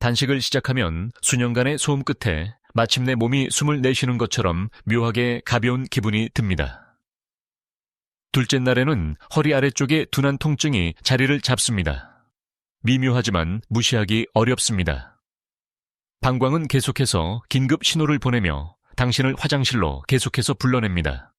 단식을 시작하면 수년간의 소음 끝에 마침내 몸이 숨을 내쉬는 것처럼 묘하게 가벼운 기분이 듭니다. 둘째 날에는 허리 아래쪽에 둔한 통증이 자리를 잡습니다. 미묘하지만 무시하기 어렵습니다. 방광은 계속해서 긴급 신호를 보내며 당신을 화장실로 계속해서 불러냅니다.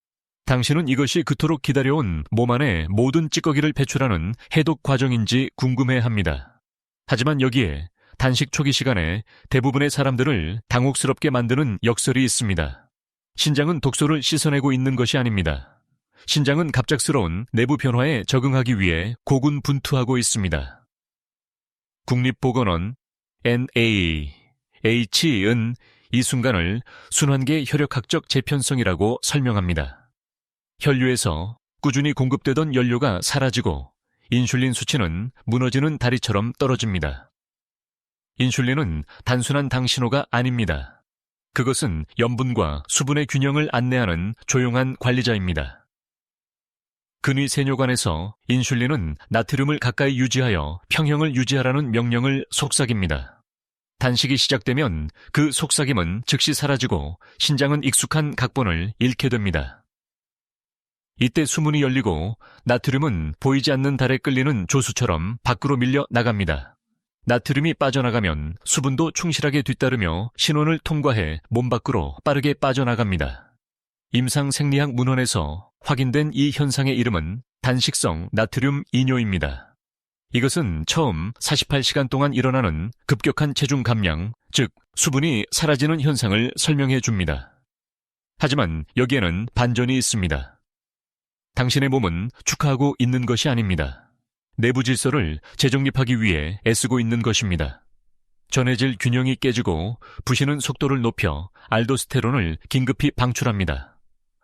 당신은 이것이 그토록 기다려온 몸 안의 모든 찌꺼기를 배출하는 해독 과정인지 궁금해합니다. 하지만 여기에 단식 초기 시간에 대부분의 사람들을 당혹스럽게 만드는 역설이 있습니다. 신장은 독소를 씻어내고 있는 것이 아닙니다. 신장은 갑작스러운 내부 변화에 적응하기 위해 고군분투하고 있습니다. 국립보건원 NaH은 이 순간을 순환계 혈액학적 재편성이라고 설명합니다. 혈류에서 꾸준히 공급되던 연료가 사라지고 인슐린 수치는 무너지는 다리처럼 떨어집니다. 인슐린은 단순한 당 신호가 아닙니다. 그것은 염분과 수분의 균형을 안내하는 조용한 관리자입니다. 근위세뇨관에서 인슐린은 나트륨을 가까이 유지하여 평형을 유지하라는 명령을 속삭입니다. 단식이 시작되면 그 속삭임은 즉시 사라지고 신장은 익숙한 각본을 잃게 됩니다. 이때 수문이 열리고 나트륨은 보이지 않는 달에 끌리는 조수처럼 밖으로 밀려 나갑니다. 나트륨이 빠져나가면 수분도 충실하게 뒤따르며 신원을 통과해 몸 밖으로 빠르게 빠져나갑니다. 임상생리학 문헌에서 확인된 이 현상의 이름은 단식성 나트륨 이뇨입니다. 이것은 처음 48시간 동안 일어나는 급격한 체중 감량, 즉 수분이 사라지는 현상을 설명해 줍니다. 하지만 여기에는 반전이 있습니다. 당신의 몸은 축하하고 있는 것이 아닙니다. 내부 질서를 재정립하기 위해 애쓰고 있는 것입니다. 전해질 균형이 깨지고 부시는 속도를 높여 알도스테론을 긴급히 방출합니다.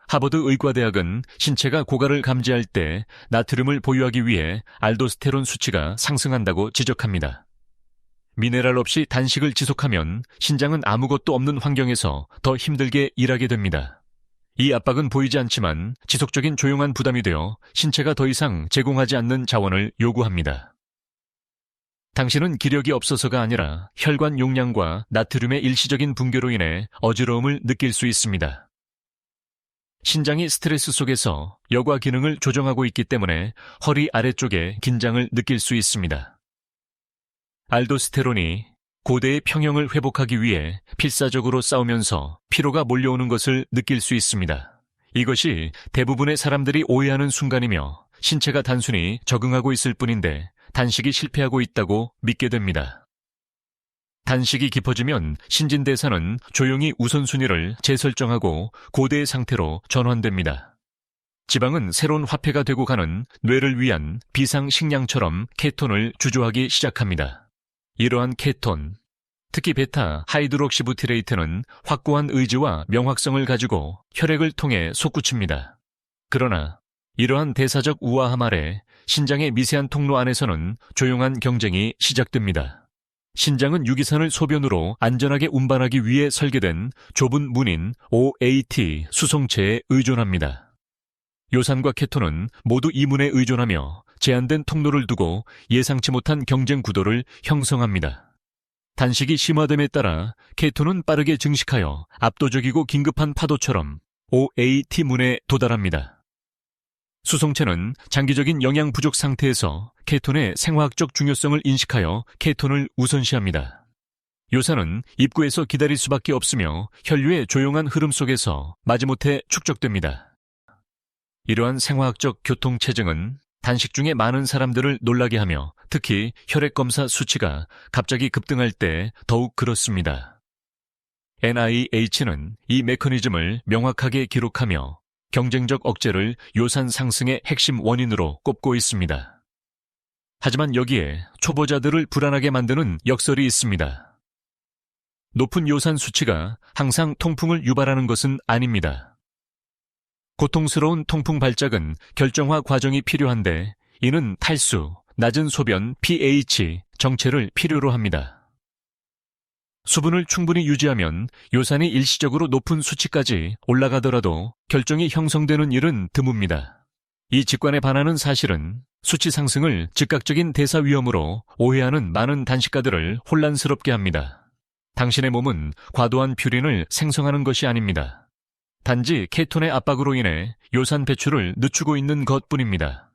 하버드 의과대학은 신체가 고갈을 감지할 때 나트륨을 보유하기 위해 알도스테론 수치가 상승한다고 지적합니다. 미네랄 없이 단식을 지속하면 신장은 아무것도 없는 환경에서 더 힘들게 일하게 됩니다. 이 압박은 보이지 않지만 지속적인 조용한 부담이 되어 신체가 더 이상 제공하지 않는 자원을 요구합니다. 당신은 기력이 없어서가 아니라 혈관 용량과 나트륨의 일시적인 붕괴로 인해 어지러움을 느낄 수 있습니다. 신장이 스트레스 속에서 여과 기능을 조정하고 있기 때문에 허리 아래쪽에 긴장을 느낄 수 있습니다. 알도스테론이 고대의 평형을 회복하기 위해 필사적으로 싸우면서 피로가 몰려오는 것을 느낄 수 있습니다. 이것이 대부분의 사람들이 오해하는 순간이며 신체가 단순히 적응하고 있을 뿐인데 단식이 실패하고 있다고 믿게 됩니다. 단식이 깊어지면 신진대사는 조용히 우선순위를 재설정하고 고대의 상태로 전환됩니다. 지방은 새로운 화폐가 되고 가는 뇌를 위한 비상식량처럼 케톤을 주조하기 시작합니다. 이러한 케톤, 특히 베타 하이드록시부티레이트는 확고한 의지와 명확성을 가지고 혈액을 통해 솟구칩니다. 그러나 이러한 대사적 우아함 아래 신장의 미세한 통로 안에서는 조용한 경쟁이 시작됩니다. 신장은 유기산을 소변으로 안전하게 운반하기 위해 설계된 좁은 문인 OAT 수송체에 의존합니다. 요산과 케톤은 모두 이 문에 의존하며 제한된 통로를 두고 예상치 못한 경쟁 구도를 형성합니다. 단식이 심화됨에 따라 케톤은 빠르게 증식하여 압도적이고 긴급한 파도처럼 OAT 문에 도달합니다. 수송체는 장기적인 영양 부족 상태에서 케톤의 생화학적 중요성을 인식하여 케톤을 우선시합니다. 요산은 입구에서 기다릴 수밖에 없으며 혈류의 조용한 흐름 속에서 마지못해 축적됩니다. 이러한 생화학적 교통체증은 단식 중에 많은 사람들을 놀라게 하며 특히 혈액검사 수치가 갑자기 급등할 때 더욱 그렇습니다. NIH는 이 메커니즘을 명확하게 기록하며 경쟁적 억제를 요산 상승의 핵심 원인으로 꼽고 있습니다. 하지만 여기에 초보자들을 불안하게 만드는 역설이 있습니다. 높은 요산 수치가 항상 통풍을 유발하는 것은 아닙니다. 고통스러운 통풍 발작은 결정화 과정이 필요한데 이는 탈수, 낮은 소변 pH 정체를 필요로 합니다. 수분을 충분히 유지하면 요산이 일시적으로 높은 수치까지 올라가더라도 결정이 형성되는 일은 드뭅니다. 이 직관에 반하는 사실은 수치 상승을 즉각적인 대사 위험으로 오해하는 많은 단식가들을 혼란스럽게 합니다. 당신의 몸은 과도한 퓨린을 생성하는 것이 아닙니다. 단지 케톤의 압박으로 인해 요산 배출을 늦추고 있는 것뿐입니다.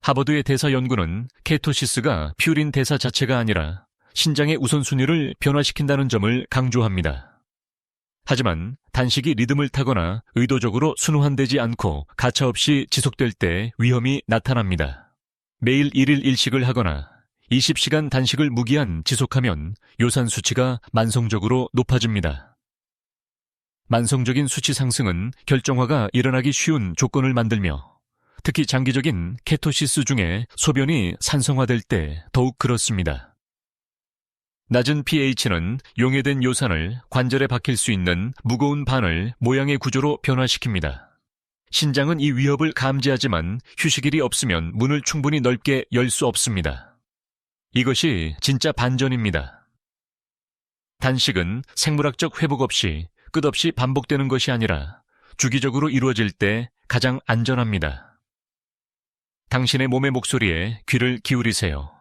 하버드의 대사 연구는 케토시스가 퓨린 대사 자체가 아니라 신장의 우선순위를 변화시킨다는 점을 강조합니다. 하지만 단식이 리듬을 타거나 의도적으로 순환되지 않고 가차없이 지속될 때 위험이 나타납니다. 매일 1일 1식을 하거나 20시간 단식을 무기한 지속하면 요산 수치가 만성적으로 높아집니다. 만성적인 수치 상승은 결정화가 일어나기 쉬운 조건을 만들며 특히 장기적인 케토시스 중에 소변이 산성화될 때 더욱 그렇습니다. 낮은 pH는 용해된 요산을 관절에 박힐 수 있는 무거운 바늘 모양의 구조로 변화시킵니다. 신장은 이 위협을 감지하지만 휴식일이 없으면 문을 충분히 넓게 열 수 없습니다. 이것이 진짜 반전입니다. 단식은 생물학적 회복 없이 끝없이 반복되는 것이 아니라 주기적으로 이루어질 때 가장 안전합니다. 당신의 몸의 목소리에 귀를 기울이세요.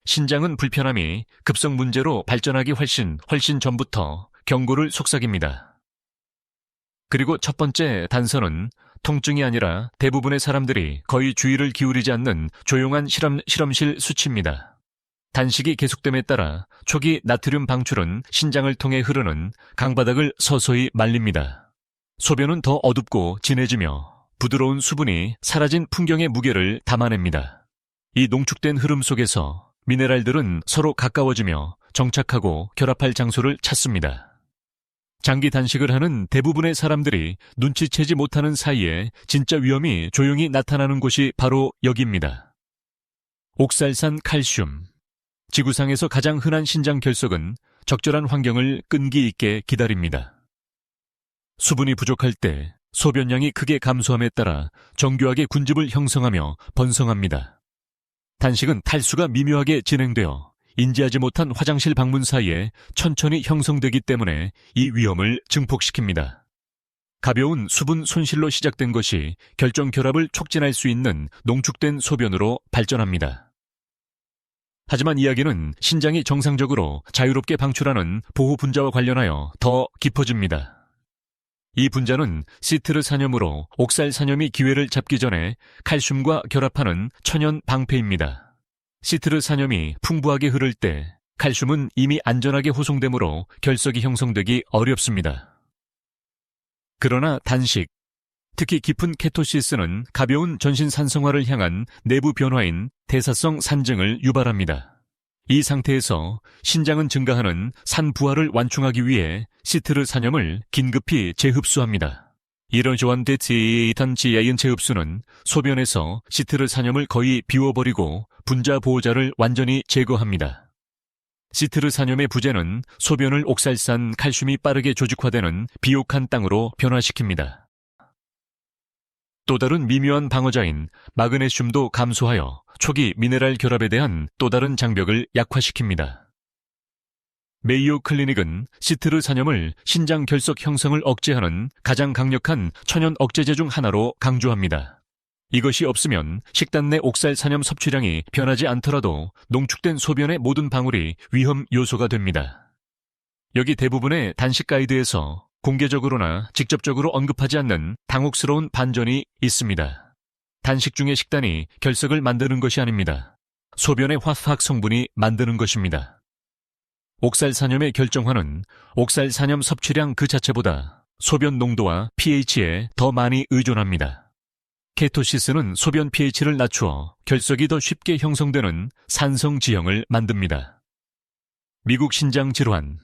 신장은 불편함이 급성 문제로 발전하기 훨씬 전부터 경고를 속삭입니다. 그리고 첫 번째 단서는 통증이 아니라 대부분의 사람들이 거의 주의를 기울이지 않는 조용한 실험실 수치입니다. 단식이 계속됨에 따라 초기 나트륨 방출은 신장을 통해 흐르는 강바닥을 서서히 말립니다. 소변은 더 어둡고 진해지며 부드러운 수분이 사라진 풍경의 무게를 담아냅니다. 이 농축된 흐름 속에서 미네랄들은 서로 가까워지며 정착하고 결합할 장소를 찾습니다. 장기 단식을 하는 대부분의 사람들이 눈치채지 못하는 사이에 진짜 위험이 조용히 나타나는 곳이 바로 여기입니다. 옥살산 칼슘. 지구상에서 가장 흔한 신장 결석은 적절한 환경을 끈기 있게 기다립니다. 수분이 부족할 때 소변량이 크게 감소함에 따라 정교하게 군집을 형성하며 번성합니다. 단식은 탈수가 미묘하게 진행되어 인지하지 못한 화장실 방문 사이에 천천히 형성되기 때문에 이 위험을 증폭시킵니다. 가벼운 수분 손실로 시작된 것이 결정 결합을 촉진할 수 있는 농축된 소변으로 발전합니다. 하지만 이야기는 신장이 정상적으로 자유롭게 방출하는 보호 분자와 관련하여 더 깊어집니다. 이 분자는 시트르산염으로 옥살산염이 기회를 잡기 전에 칼슘과 결합하는 천연 방패입니다. 시트르산염이 풍부하게 흐를 때 칼슘은 이미 안전하게 호송되므로 결석이 형성되기 어렵습니다. 그러나 단식, 특히 깊은 케토시스는 가벼운 전신 산성화를 향한 내부 변화인 대사성 산증을 유발합니다. 이 상태에서 신장은 증가하는 산 부하를 완충하기 위해 시트르산염을 긴급히 재흡수합니다. 이런 조안데티탄지아인 재흡수는 소변에서 시트르산염을 거의 비워버리고 분자 보호자를 완전히 제거합니다. 시트르산염의 부재는 소변을 옥살산 칼슘이 빠르게 조직화되는 비옥한 땅으로 변화시킵니다. 또 다른 미묘한 방어자인 마그네슘도 감소하여 초기 미네랄 결합에 대한 또 다른 장벽을 약화시킵니다. 메이오 클리닉은 시트르산염을 신장 결석 형성을 억제하는 가장 강력한 천연 억제제 중 하나로 강조합니다. 이것이 없으면 식단 내 옥살산염 섭취량이 변하지 않더라도 농축된 소변의 모든 방울이 위험 요소가 됩니다. 여기 대부분의 단식 가이드에서 공개적으로나 직접적으로 언급하지 않는 당혹스러운 반전이 있습니다. 단식 중의 식단이 결석을 만드는 것이 아닙니다. 소변의 화학 성분이 만드는 것입니다. 옥살산염의 결정화는 옥살산염 섭취량 그 자체보다 소변 농도와 pH에 더 많이 의존합니다. 케토시스는 소변 pH를 낮추어 결석이 더 쉽게 형성되는 산성 지형을 만듭니다. 미국 신장질환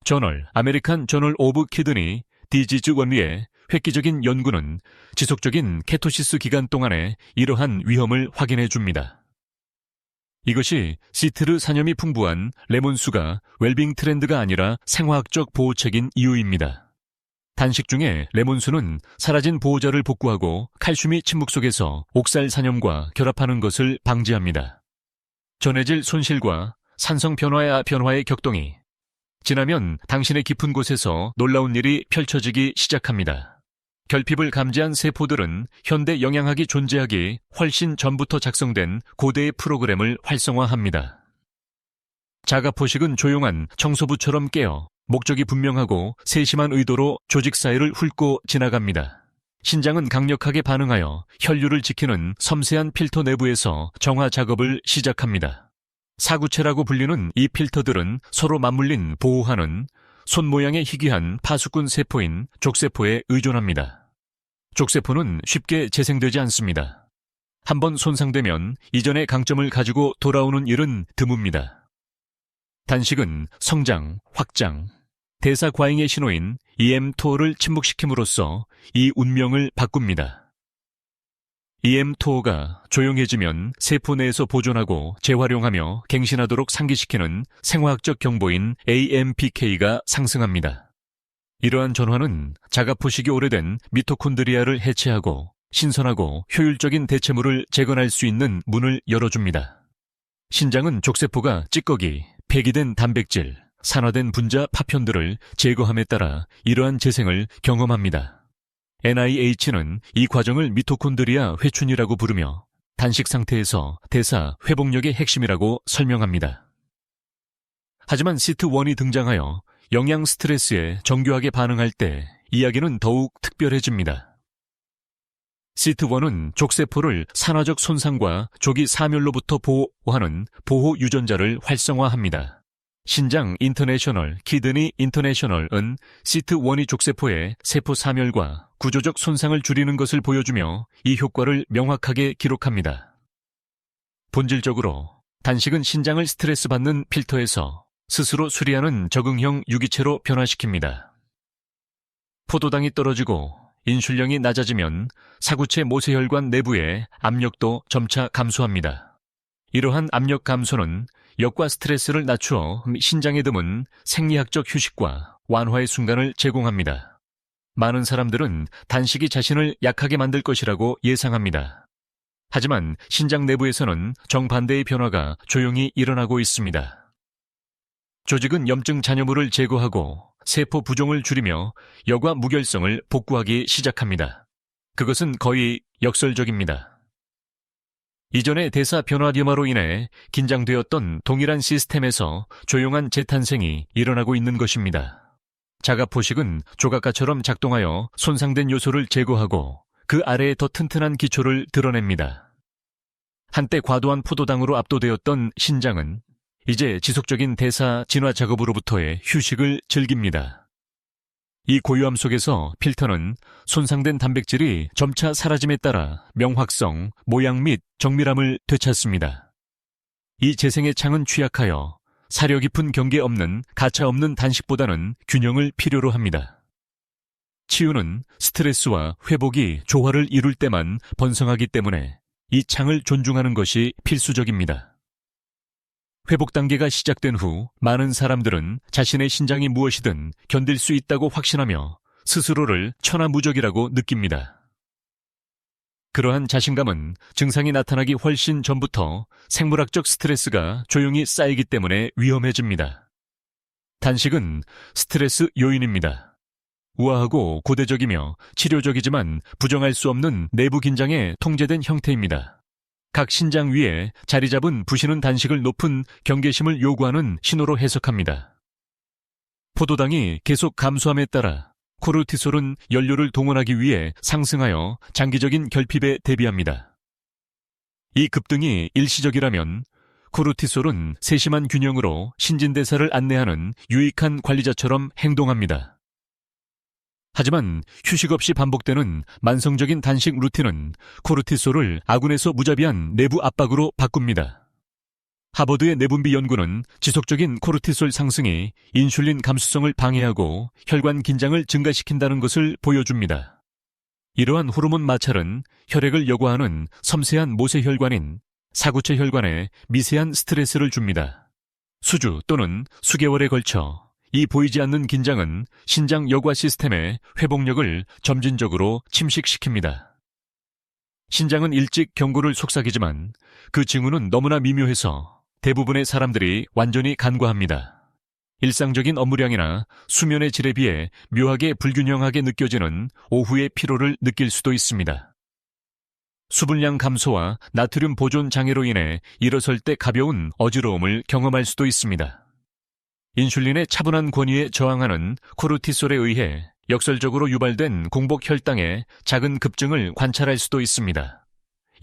저널 아메리칸 저널 오브 키드니 디지즈 원리의 획기적인 연구는 지속적인 케토시스 기간 동안에 이러한 위험을 확인해 줍니다. 이것이 시트르산염이 풍부한 레몬수가 웰빙 트렌드가 아니라 생화학적 보호책인 이유입니다. 단식 중에 레몬수는 사라진 보호자를 복구하고 칼슘이 침묵 속에서 옥살산염과 결합하는 것을 방지합니다. 전해질 손실과 산성 변화의 격동이 지나면 당신의 깊은 곳에서 놀라운 일이 펼쳐지기 시작합니다. 결핍을 감지한 세포들은 현대 영양학이 존재하기 훨씬 전부터 작성된 고대의 프로그램을 활성화합니다. 자가포식은 조용한 청소부처럼 깨어 목적이 분명하고 세심한 의도로 조직 사이를 훑고 지나갑니다. 신장은 강력하게 반응하여 혈류를 지키는 섬세한 필터 내부에서 정화 작업을 시작합니다. 사구체라고 불리는 이 필터들은 서로 맞물린 보호하는 손 모양의 희귀한 파수꾼 세포인 족세포에 의존합니다. 족세포는 쉽게 재생되지 않습니다. 한번 손상되면 이전의 강점을 가지고 돌아오는 일은 드뭅니다. 단식은 성장, 확장, 대사 과잉의 신호인 EM2를 침묵시킴으로써 이 운명을 바꿉니다. EM2가 조용해지면 세포 내에서 보존하고 재활용하며 갱신하도록 상기시키는 생화학적 경보인 AMPK가 상승합니다. 이러한 전환은 자가포식이 오래된 미토콘드리아를 해체하고 신선하고 효율적인 대체물을 재건할 수 있는 문을 열어줍니다. 신장은 족세포가 찌꺼기, 폐기된 단백질, 산화된 분자 파편들을 제거함에 따라 이러한 재생을 경험합니다. NIH는 이 과정을 미토콘드리아 회춘이라고 부르며 단식 상태에서 대사 회복력의 핵심이라고 설명합니다. 하지만 시트1이 등장하여 영양 스트레스에 정교하게 반응할 때 이야기는 더욱 특별해집니다. 시트1은 족세포를 산화적 손상과 조기 사멸로부터 보호하는 보호 유전자를 활성화합니다. 신장 인터내셔널, 키드니 인터내셔널은 시트1이 족세포의 세포 사멸과 구조적 손상을 줄이는 것을 보여주며 이 효과를 명확하게 기록합니다. 본질적으로 단식은 신장을 스트레스 받는 필터에서 스스로 수리하는 적응형 유기체로 변화시킵니다. 포도당이 떨어지고 인슐령이 낮아지면 사구체 모세혈관 내부의 압력도 점차 감소합니다. 이러한 압력 감소는 역과 스트레스를 낮추어 신장에 드문 생리학적 휴식과 완화의 순간을 제공합니다. 많은 사람들은 단식이 자신을 약하게 만들 것이라고 예상합니다. 하지만 신장 내부에서는 정반대의 변화가 조용히 일어나고 있습니다. 조직은 염증 잔여물을 제거하고 세포 부종을 줄이며 여과 무결성을 복구하기 시작합니다. 그것은 거의 역설적입니다. 이전의 대사 변화염화로 인해 긴장되었던 동일한 시스템에서 조용한 재탄생이 일어나고 있는 것입니다. 자가포식은 조각가처럼 작동하여 손상된 요소를 제거하고 그 아래에 더 튼튼한 기초를 드러냅니다. 한때 과도한 포도당으로 압도되었던 신장은 이제 지속적인 대사 진화 작업으로부터의 휴식을 즐깁니다. 이 고요함 속에서 필터는 손상된 단백질이 점차 사라짐에 따라 명확성, 모양 및 정밀함을 되찾습니다. 이 재생의 창은 취약하여 사려 깊은 경계 없는 가차 없는 단식보다는 균형을 필요로 합니다. 치유는 스트레스와 회복이 조화를 이룰 때만 번성하기 때문에 이 창을 존중하는 것이 필수적입니다. 회복 단계가 시작된 후 많은 사람들은 자신의 신장이 무엇이든 견딜 수 있다고 확신하며 스스로를 천하무적이라고 느낍니다. 그러한 자신감은 증상이 나타나기 훨씬 전부터 생물학적 스트레스가 조용히 쌓이기 때문에 위험해집니다. 단식은 스트레스 요인입니다. 우아하고 고대적이며 치료적이지만 부정할 수 없는 내부 긴장의 통제된 형태입니다. 각 신장 위에 자리 잡은 부시는 단식을 높은 경계심을 요구하는 신호로 해석합니다. 포도당이 계속 감소함에 따라 코르티솔은 연료를 동원하기 위해 상승하여 장기적인 결핍에 대비합니다. 이 급등이 일시적이라면 코르티솔은 세심한 균형으로 신진대사를 안내하는 유익한 관리자처럼 행동합니다. 하지만 휴식 없이 반복되는 만성적인 단식 루틴은 코르티솔을 아군에서 무자비한 내부 압박으로 바꿉니다. 하버드의 내분비 연구는 지속적인 코르티솔 상승이 인슐린 감수성을 방해하고 혈관 긴장을 증가시킨다는 것을 보여줍니다. 이러한 호르몬 마찰은 혈액을 여과하는 섬세한 모세혈관인 사구체 혈관에 미세한 스트레스를 줍니다. 수주 또는 수개월에 걸쳐 이 보이지 않는 긴장은 신장 여과 시스템의 회복력을 점진적으로 침식시킵니다. 신장은 일찍 경고를 속삭이지만 그 징후는 너무나 미묘해서 대부분의 사람들이 완전히 간과합니다. 일상적인 업무량이나 수면의 질에 비해 묘하게 불균형하게 느껴지는 오후의 피로를 느낄 수도 있습니다. 수분량 감소와 나트륨 보존 장애로 인해 일어설 때 가벼운 어지러움을 경험할 수도 있습니다. 인슐린의 차분한 권위에 저항하는 코르티솔에 의해 역설적으로 유발된 공복 혈당의 작은 급증을 관찰할 수도 있습니다.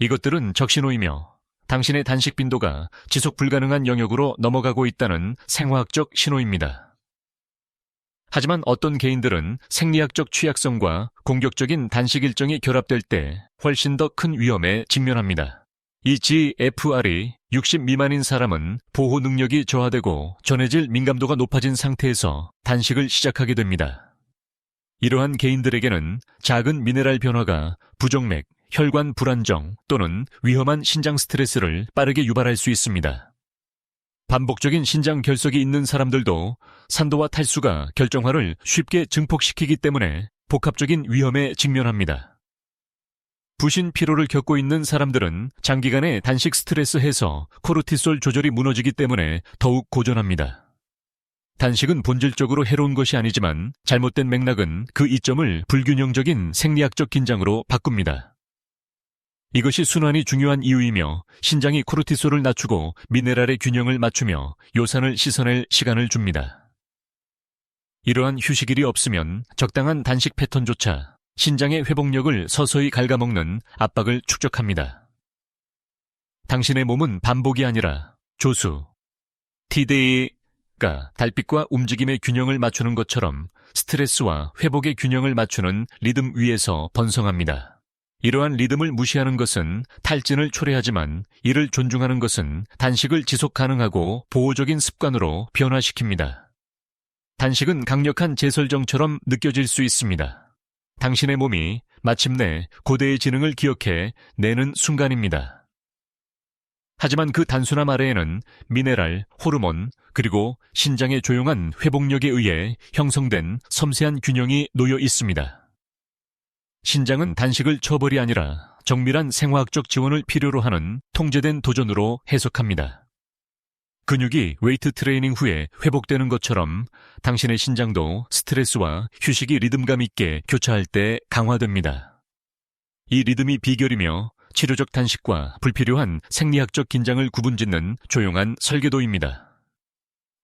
이것들은 적신호이며 당신의 단식 빈도가 지속 불가능한 영역으로 넘어가고 있다는 생화학적 신호입니다. 하지만 어떤 개인들은 생리학적 취약성과 공격적인 단식 일정이 결합될 때 훨씬 더 큰 위험에 직면합니다. 이 GFR이 60 미만인 사람은 보호 능력이 저하되고 전해질 민감도가 높아진 상태에서 단식을 시작하게 됩니다. 이러한 개인들에게는 작은 미네랄 변화가 부정맥, 혈관 불안정 또는 위험한 신장 스트레스를 빠르게 유발할 수 있습니다. 반복적인 신장 결석이 있는 사람들도 산도와 탈수가 결정화를 쉽게 증폭시키기 때문에 복합적인 위험에 직면합니다. 부신 피로를 겪고 있는 사람들은 장기간의 단식 스트레스 해소, 코르티솔 조절이 무너지기 때문에 더욱 고전합니다. 단식은 본질적으로 해로운 것이 아니지만 잘못된 맥락은 그 이점을 불균형적인 생리학적 긴장으로 바꿉니다. 이것이 순환이 중요한 이유이며 신장이 코르티솔을 낮추고 미네랄의 균형을 맞추며 요산을 씻어낼 시간을 줍니다. 이러한 휴식일이 없으면 적당한 단식 패턴조차 신장의 회복력을 서서히 갉아먹는 압박을 축적합니다. 당신의 몸은 반복이 아니라 조수, T데이가 달빛과 움직임의 균형을 맞추는 것처럼 스트레스와 회복의 균형을 맞추는 리듬 위에서 번성합니다. 이러한 리듬을 무시하는 것은 탈진을 초래하지만 이를 존중하는 것은 단식을 지속 가능하고 보호적인 습관으로 변화시킵니다. 단식은 강력한 제설정처럼 느껴질 수 있습니다. 당신의 몸이 마침내 고대의 지능을 기억해 내는 순간입니다. 하지만 그 단순함 아래에는 미네랄, 호르몬, 그리고 신장의 조용한 회복력에 의해 형성된 섬세한 균형이 놓여 있습니다. 신장은 단식을 처벌이 아니라 정밀한 생화학적 지원을 필요로 하는 통제된 도전으로 해석합니다. 근육이 웨이트 트레이닝 후에 회복되는 것처럼 당신의 신장도 스트레스와 휴식이 리듬감 있게 교차할 때 강화됩니다. 이 리듬이 비결이며 치료적 단식과 불필요한 생리학적 긴장을 구분짓는 조용한 설계도입니다.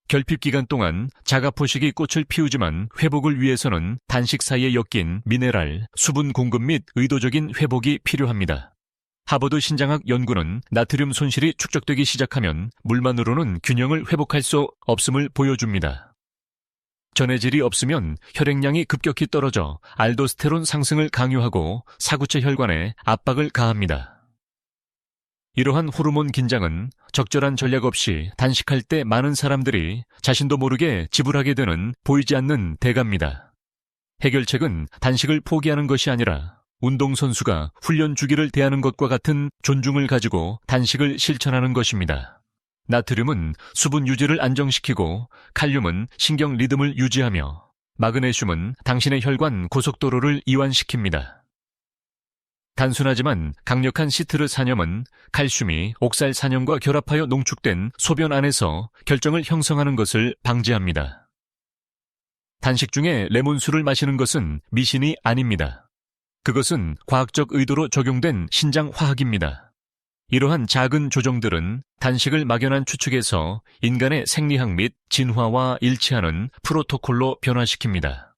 결핍 기간 동안 자가포식이 꽃을 피우지만 회복을 위해서는 단식 사이에 엮인 미네랄, 수분 공급 및 의도적인 회복이 필요합니다. 하버드 신장학 연구는 나트륨 손실이 축적되기 시작하면 물만으로는 균형을 회복할 수 없음을 보여줍니다. 전해질이 없으면 혈액량이 급격히 떨어져 알도스테론 상승을 강요하고 사구체 혈관에 압박을 가합니다. 이러한 호르몬 긴장은 적절한 전략 없이 단식할 때 많은 사람들이 자신도 모르게 지불하게 되는 보이지 않는 대가입니다. 해결책은 단식을 포기하는 것이 아니라 운동선수가 훈련 주기를 대하는 것과 같은 존중을 가지고 단식을 실천하는 것입니다. 나트륨은 수분 유지를 안정시키고 칼륨은 신경 리듬을 유지하며 마그네슘은 당신의 혈관 고속도로를 이완시킵니다. 단순하지만 강력한 시트르 산염은 칼슘이 옥살 산염과 결합하여 농축된 소변 안에서 결정을 형성하는 것을 방지합니다. 단식 중에 레몬수를 마시는 것은 미신이 아닙니다. 그것은 과학적 의도로 적용된 신장 화학입니다. 이러한 작은 조정들은 단식을 막연한 추측에서 인간의 생리학 및 진화와 일치하는 프로토콜로 변화시킵니다.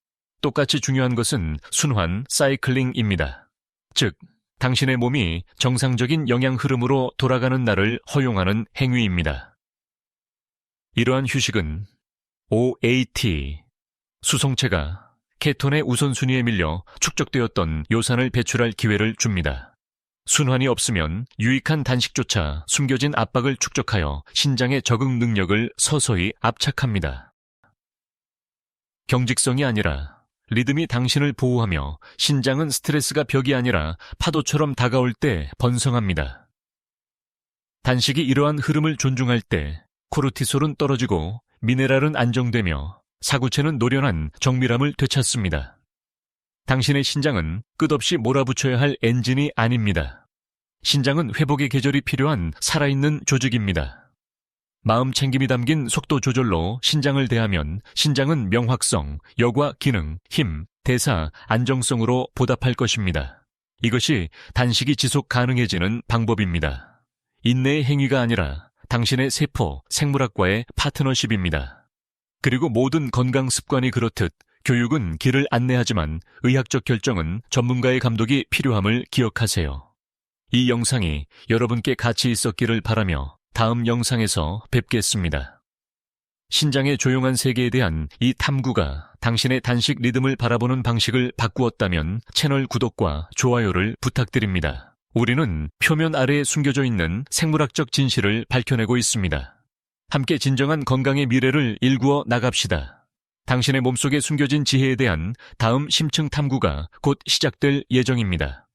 똑같이 중요한 것은 순환 사이클링입니다. 즉, 당신의 몸이 정상적인 영양 흐름으로 돌아가는 날을 허용하는 행위입니다. 이러한 휴식은 OAT, 수송체가 케톤의 우선순위에 밀려 축적되었던 요산을 배출할 기회를 줍니다. 순환이 없으면 유익한 단식조차 숨겨진 압박을 축적하여 신장의 적응 능력을 서서히 압착합니다. 경직성이 아니라 리듬이 당신을 보호하며 신장은 스트레스가 벽이 아니라 파도처럼 다가올 때 번성합니다. 단식이 이러한 흐름을 존중할 때 코르티솔은 떨어지고 미네랄은 안정되며 사구체는 노련한 정밀함을 되찾습니다. 당신의 신장은 끝없이 몰아붙여야 할 엔진이 아닙니다. 신장은 회복의 계절이 필요한 살아있는 조직입니다. 마음 챙김이 담긴 속도 조절로 신장을 대하면 신장은 명확성, 여과 기능, 힘, 대사, 안정성으로 보답할 것입니다. 이것이 단식이 지속 가능해지는 방법입니다. 인내의 행위가 아니라 당신의 세포, 생물학과의 파트너십입니다. 그리고 모든 건강 습관이 그렇듯 교육은 길을 안내하지만 의학적 결정은 전문가의 감독이 필요함을 기억하세요. 이 영상이 여러분께 가치 있었기를 바라며 다음 영상에서 뵙겠습니다. 신장의 조용한 세계에 대한 이 탐구가 당신의 단식 리듬을 바라보는 방식을 바꾸었다면 채널 구독과 좋아요를 부탁드립니다. 우리는 표면 아래에 숨겨져 있는 생물학적 진실을 밝혀내고 있습니다. 함께 진정한 건강의 미래를 일구어 나갑시다. 당신의 몸속에 숨겨진 지혜에 대한 다음 심층 탐구가 곧 시작될 예정입니다.